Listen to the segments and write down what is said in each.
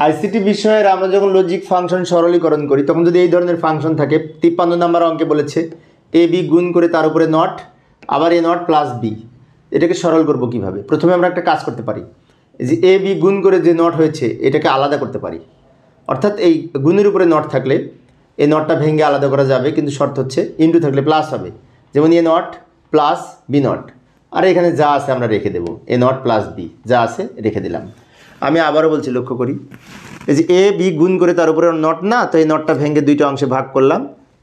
ICT বিষয়ের আমরা যখন লজিক ফাংশন সরলীকরণ করি তখন যদি এই ধরনের ফাংশন থাকে, 53 নম্বর অঙ্কে বলেছে এ বি গুণ করে তার উপরে নট, আবার এ নট প্লাস বি, এটাকে সরল করব কিভাবে? প্রথমে আমরা একটা কাজ করতে পারি, যে এ বি গুণ করে যে নট হয়েছে এটাকে আলাদা করতে পারি। অর্থাৎ এই গুণের উপরে নট থাকলে এই নটটা ভেঙে আলাদা করা যাবে, কিন্তু শর্ত হচ্ছে ইনটু থাকলে প্লাস হবে। যেমন এ নট প্লাস বি নট, আর এখানে যা আছে আমরা রেখে দেবো, এ নট প্লাস বি যা আছে রেখে দিলাম। আমি আবারও বলছি, লক্ষ্য করি, এই যে এ বি গুণ করে তার উপরে নট না, তো এই নটটা ভেঙে দুইটা অংশে ভাগ করলাম,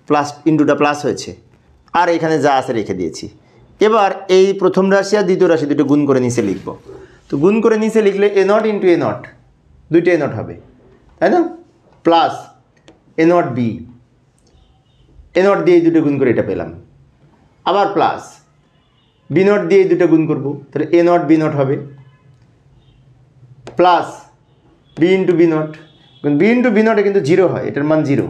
প্লাস ইনটুটা প্লাস হয়েছে, আর এখানে যা আছে রেখে দিয়েছি। এবার এই প্রথম রাশি আর দ্বিতীয় রাশি দুটো গুণ করে নিচে লিখব। তো গুণ করে নিচে লিখলে a naught into a naught, দুইটা এ নট হবে, তাই না? Plus a not b, a naught দিয়ে এই দুটো গুণ করে এটা পেলাম, আবার প্লাস বি নট দিয়ে এই দুটো গুণ করব, তাহলে এ নট বি নট হবে, plus B into B not, B into B নটে কিন্তু জিরো হয়, এটার মান জিরো।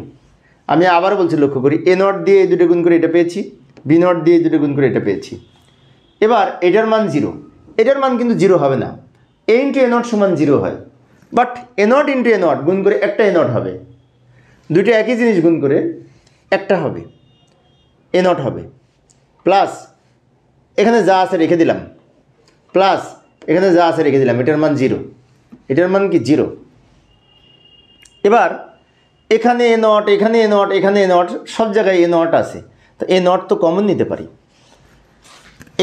আমি আবার বলছি, লক্ষ্য করি, এ নট দিয়ে এই দুটো গুণ করে এটা পেয়েছি, বি নট দিয়ে এই দুটো গুণ করে এটা পেয়েছি। এবার এটার মান জিরো, এটার মান কিন্তু জিরো হবে না, এ ইন্টু এ নট সমান জিরো হয়, but A naught into a not গুণ করে একটা এ নট হবে, দুইটা একই জিনিস গুণ করে একটা হবে, এ নট হবে, প্লাস এখানে যা আছে রেখে দিলাম, প্লাস এখানে যা আছে রেখে দিলাম, এটার মান জিরো, এটার মান কি জিরো। এবার এখানে এ নট, এখানে এ নট, এখানে এ নট, সব জায়গায় এ নট আছে, তো এ নট তো কমন নিতে পারি।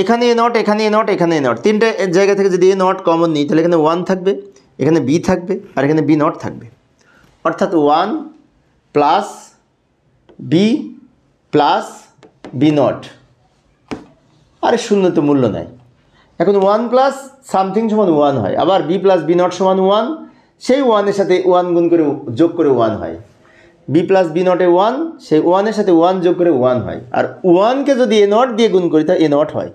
এখানে এ নট, এখানে এ নট, এখানে এ নট, তিনটে জায়গা থেকে যদি এ নট কমন নিই তাহলে এখানে 1 থাকবে, এখানে বি থাকবে, আর এখানে বি নট থাকবে। অর্থাৎ 1 plus b plus b naught, আরে শূন্য তো মূল্য নাই। এখন 1 প্লাস সামথিং সমান 1 হয়, আবার বি প্লাস বি নট সমান 1, সেই 1 এর সাথে 1 গুণ করে যোগ করে 1 হয়, বি প্লাস বি নটে 1, সেই 1 এর সাথে 1 যোগ করে 1 হয়, আর 1কে যদি এ নট দিয়ে গুণ করি তাহলে এ নট হয়,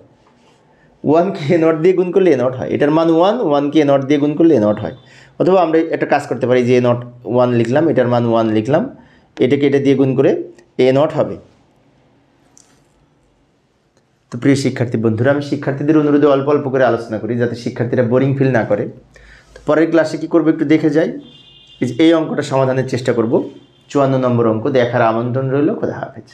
1কে এ নট দিয়ে গুণ করলে এ নট হয়, এটার মান 1, 1কে এ নট দিয়ে গুণ করলে এ নট হয়। অথবা আমরা একটা কাজ করতে পারি, যে এ নট 1 লিখলাম, এটার মান 1 লিখলাম, এটাকে এটা দিয়ে গুণ করে এ নট হবে। তো প্রিয় শিক্ষার্থী বন্ধুরা, আমি শিক্ষার্থীদের অনুরোধে অল্প অল্প করে আলোচনা করি যাতে শিক্ষার্থীরা বোরিং ফিল না করে। তো পরের ক্লাসে কী করবো একটু দেখে যাই। এই অঙ্কটা সমাধানের চেষ্টা করব, 54 নম্বর অঙ্ক। দেখার আমন্ত্রণ রইল। খোদা হাফেজ।